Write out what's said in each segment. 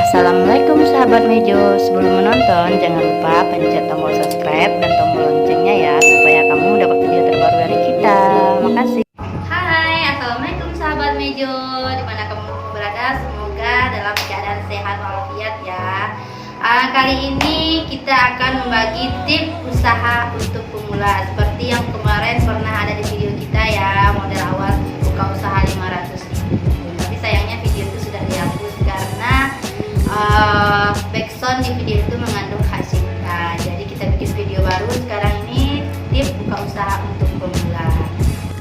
Assalamualaikum sahabat Mejo. Sebelum menonton jangan lupa pencet tombol subscribe dan tombol loncengnya ya, supaya kamu dapat video terbaru dari kita. Makasih. Hai, assalamualaikum sahabat Mejo, dimana kamu berada, semoga dalam keadaan sehat walafiat ya. Kali ini kita akan membagi tips usaha untuk pemula seperti yang kemarin pernah ada di video kita ya, modal awal buka usaha 500.000. Tapi sayangnya video itu sudah dihapus karena backsound di video itu mengandung hak cipta. Jadi kita bikin video baru sekarang ini, tips buka usaha untuk pemula.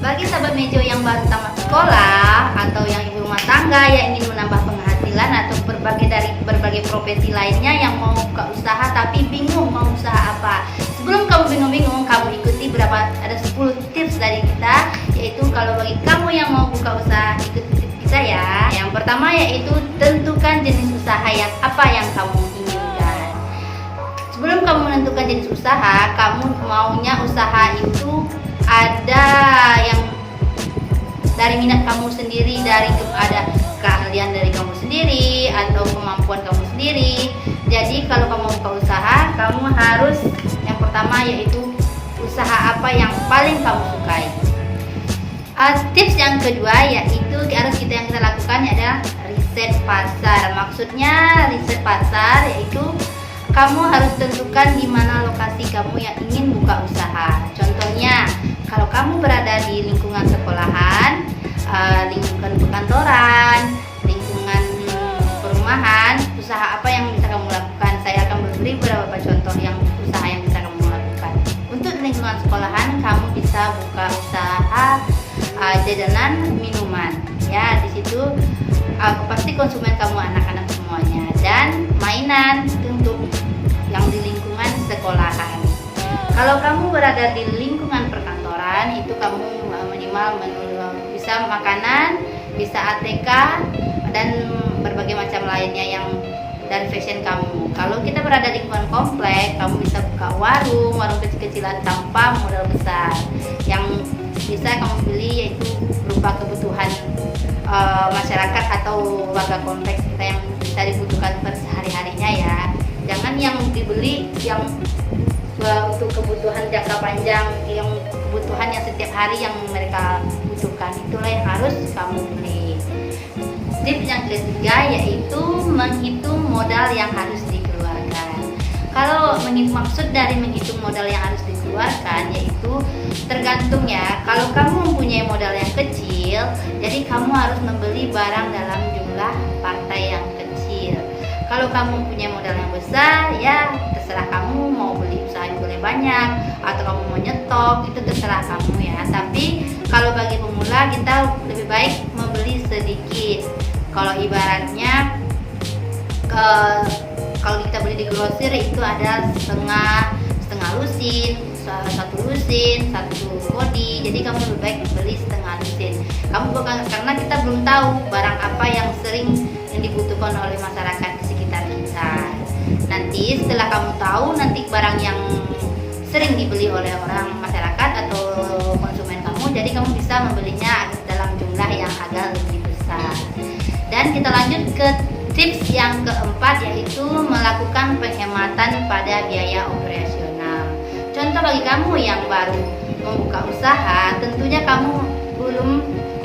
Bagi sahabat Mejo yang baru tamat sekolah atau yang ibu rumah tangga yang ingin menambah penghasilan atau berbagai profesi lainnya yang mau buka usaha tapi bingung mau usaha apa. Sebelum kamu bingung-bingung, kamu ikuti ada 10 tips dari kita, yaitu kalau bagi kamu yang mau buka usaha, ikuti tips kita ya. Yang pertama yaitu tentukan jenis usaha yang apa yang kamu inginkan. Sebelum kamu menentukan jenis usaha, kamu maunya usaha itu ada yang dari minat kamu sendiri, ada keahlian dari kamu sendiri atau kemampuan kamu sendiri. Jadi kalau kamu buka usaha, kamu harus yang pertama yaitu usaha apa yang paling kamu sukai. Tips yang kedua yaitu yang kita lakukan adalah riset pasar. Maksudnya riset pasar yaitu kamu harus tentukan di mana lokasi kamu yang ingin buka usaha. Contohnya, kalau kamu berada di lingkungan sekolahan, lingkungan perkantoran, lingkungan perumahan, usaha apa yang bisa kamu lakukan? Saya akan beri beberapa contoh usaha yang bisa kamu lakukan. Untuk lingkungan sekolahan, kamu bisa buka usaha jajanan minuman. Ya, di situ pasti konsumen kamu anak-anak semuanya, dan mainan untuk yang di lingkungan sekolahan. Kalau kamu berada di lingkungan perkantoran, itu kamu minimal bisa makanan, bisa ATK, dan berbagai macam lainnya yang dari fashion kamu. Kalau kita berada di lingkungan komplek, kamu bisa buka warung kecil-kecilan tanpa modal besar. Yang bisa kamu beli yaitu berupa kebutuhan masyarakat atau warga kompleks kita yang bisa dibutuhkan sehari-harinya ya. Jangan yang dibeli yang untuk kebutuhan jangka panjang, yang kebutuhan yang setiap hari yang mereka butuhkan, itulah yang harus kamu beli. Tips yang ketiga yaitu menghitung modal yang harus dikeluarkan. Kalau maksud dari menghitung modal yang harus dikeluarkan yaitu tergantung ya. Kalau kamu mempunyai modal yang kecil, jadi kamu harus membeli barang dalam jumlah partai yang kecil. Kalau kamu punya modal yang besar, ya terserah kamu mau beli usaha yang boleh banyak atau kamu mau nyetok, itu terserah kamu ya. Tapi kalau bagi pemula, kita lebih baik membeli sedikit. Kalau ibaratnya kalau kita beli di grosir itu ada setengah lusin, satu lusin, satu body. Jadi kamu lebih baik beli setengah lusin. Karena kita belum tahu barang apa yang sering dibutuhkan oleh masyarakat di sekitar kita. Nanti setelah kamu tahu barang yang sering dibeli oleh orang masyarakat atau konsumen kamu, jadi kamu bisa membelinya dalam jumlah yang agak lebih besar. Dan kita lanjut ke tips yang keempat, yaitu melakukan penghematan pada biaya operasional. Contoh bagi kamu yang baru membuka usaha, tentunya kamu belum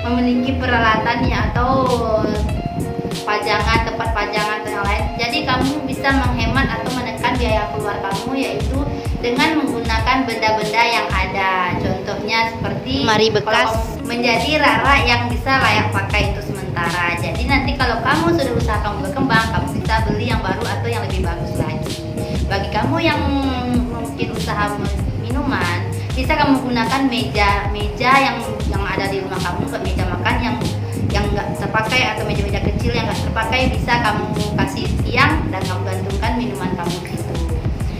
memiliki peralatannya atau tempat pajangan dan lain. Jadi kamu bisa menghemat atau menekan biaya keluar kamu yaitu dengan menggunakan benda-benda yang ada. Contohnya seperti lemari bekas menjadi rak-rak yang bisa layak pakai untuk sementara. Jadi nanti kalau kamu sudah usaha kamu berkembang, kamu bisa beli yang baru atau yang lebih bagus lagi. Bagi kamu yang mungkin usaha minuman, bisa kamu gunakan meja yang ada di rumah kamu, ke meja makan yang nggak terpakai atau meja-meja kecil yang nggak terpakai, bisa kamu kasih tiang dan kamu gantungkan minuman kamu gitu.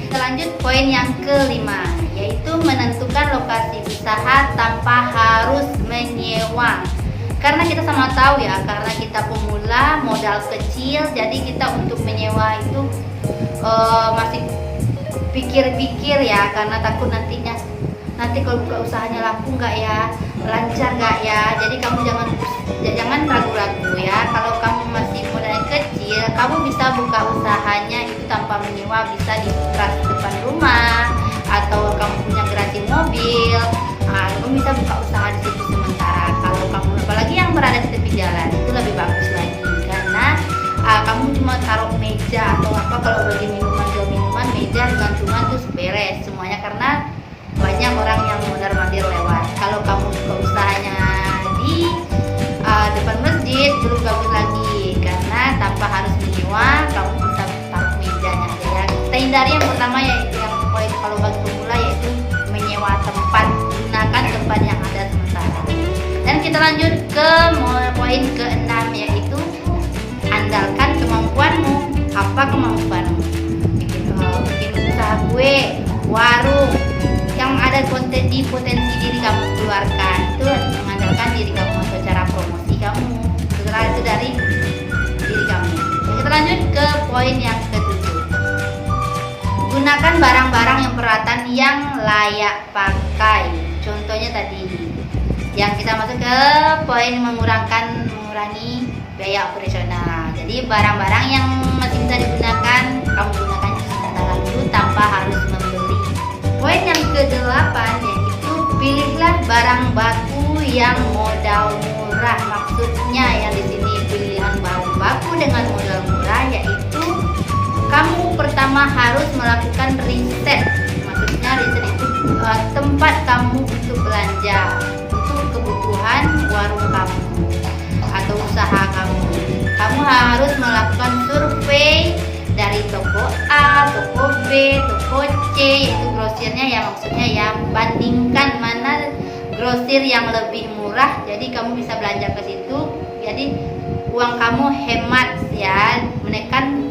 Kita lanjut poin yang kelima, yaitu menentukan lokasi usaha tanpa harus menyewa. Karena kita sama tahu ya, karena kita pemula modal kecil, jadi kita untuk menyewa itu masih pikir-pikir ya, karena takut nanti kalau buka usahanya laku nggak ya, lancar nggak ya. Jadi kamu jangan ragu-ragu ya. Kalau kamu masih modalnya kecil, kecil, kamu bisa buka usahanya itu tanpa menyewa, bisa di teras depan rumah atau kamu punya garasi mobil. Kamu bisa buka usaha di situ sementara. Kalau kamu apalagi yang berada di tepi jalan itu lebih bagus lagi, karena kamu cuma taruh meja atau apa, kalau bagi minuman, jual minuman, meja gantungan terus beres semuanya, karena banyak orang yang mondar-mandir lewat. Kalau kamu buka usahanya di depan masjid belum bagus lagi, karena tanpa harus menyewa, kamu bisa taruh mejanya aja ya. Kita hindari yang pertama yaitu yang poin kalau bagi pemula, yaitu menyewa tempat, gunakan tempat yang ada sementara. Dan kita lanjut ke poin ke-6, yaitu andalkan kemampuanmu. Apa kemampuanmu? Bikin usaha kue, warung, yang ada potensi diri kamu keluarkan, itu mengandalkan diri kamu atau cara promosi kamu, setelah itu dari diri kamu. Kita lanjut ke poin yang ke-7. Gunakan barang-barang yang peralatan yang layak pakai. Contohnya tadi yang kita masuk ke poin mengurangi biaya operasional. Jadi barang-barang yang masih bisa digunakan, kamu gunakan sementara dulu tanpa harus membeli. Poin yang ke-8 yaitu pilihlah barang baku yang modal murah. Maksudnya yang di sini pilihan barang baku dengan modal murah, yaitu kamu pertama harus melakukan riset. Maksudnya riset itu tempat kamu untuk belanja untuk kebutuhan warung kamu atau usaha kamu. Kamu harus melakukan survei dari toko A, toko B, toko C, yaitu grosirnya ya, maksudnya ya, bandingkan mana grosir yang lebih murah, jadi kamu bisa belanja ke situ, jadi uang kamu hemat ya, menekan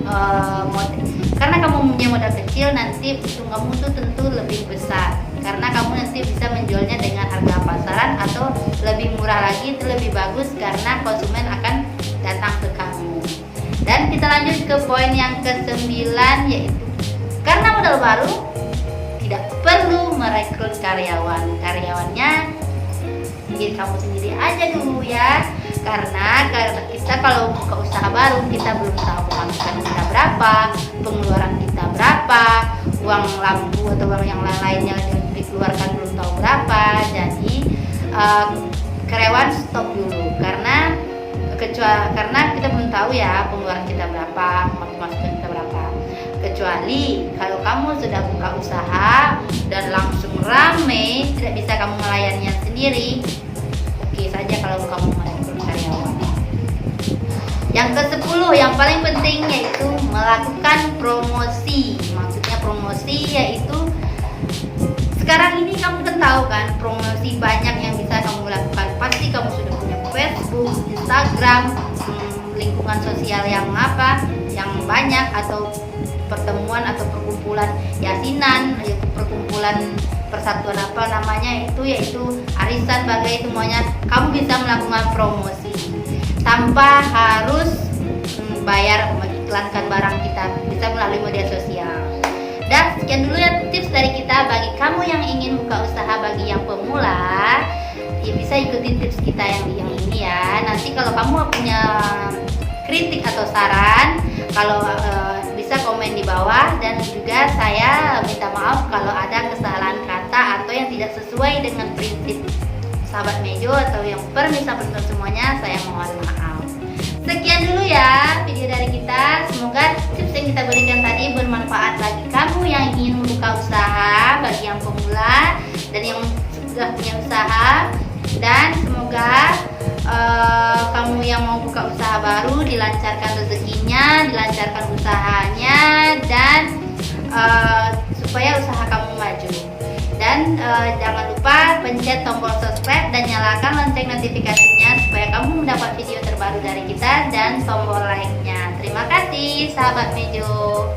karena kamu punya modal kecil, nanti untung kamu tuh tentu lebih besar, karena kamu nanti bisa menjualnya dengan harga pasaran atau lebih murah lagi, itu lebih bagus karena konsumen akan datang ke kamu. Dan kita lanjut ke poin yang ke-9, yaitu karena modal baru tidak perlu merekrut karyawan. Karyawannya bikin kamu sendiri aja dulu ya, karena kita kalau buka usaha baru kita belum tahu pemasukan kita berapa, pengeluaran kita berapa, uang lampu atau uang yang lain-lainnya yang dikeluarkan belum tahu berapa. Jadi karyawan stop dulu, karena kita belum tahu ya pengeluaran kita berapa, pemasukan kita berapa. Kecuali kalau kamu sudah buka usaha dan langsung rame, tidak bisa kamu melayannya sendiri, oke saja kalau kamu merekrut karyawan. Yang ke-10 yang paling penting yaitu melakukan promosi. Maksudnya promosi yaitu sekarang ini kamu kan tahu kan, promosi banyak yang bisa kamu lakukan. Pasti kamu sudah punya Facebook, Instagram, lingkungan sosial yang banyak, atau pertemuan atau perkumpulan yasinan, perkumpulan persatuan apa namanya itu, yaitu arisan bagai semuanya. Kamu bisa melakukan promosi tanpa harus bayar mengiklankan barang kita, bisa melalui media sosial. Dan sekian dulu ya tips dari kita bagi kamu yang ingin buka usaha. Bagi yang pemula ya bisa ikuti tips kita yang ini ya. Nanti kalau kamu punya kritik atau saran, kalau bisa komen di bawah, dan juga saya minta maaf kalau ada kesalahan kata atau yang tidak sesuai dengan prinsip sahabat Mejo atau yang permisa semuanya, saya mohon maaf. Sekian dulu ya video dari kita. Semoga tips yang kita berikan tadi bermanfaat bagi kamu yang ingin membuka usaha, bagi yang pemula dan yang sudah punya usaha. Dan semoga kamu yang mau buka usaha baru dilancarkan rezekinya, dilancarkan usahanya, dan supaya usaha kamu maju. Dan jangan lupa pencet tombol subscribe dan nyalakan lonceng notifikasinya supaya kamu mendapat video terbaru dari kita, dan tombol like-nya. Terima kasih sahabat Mejo.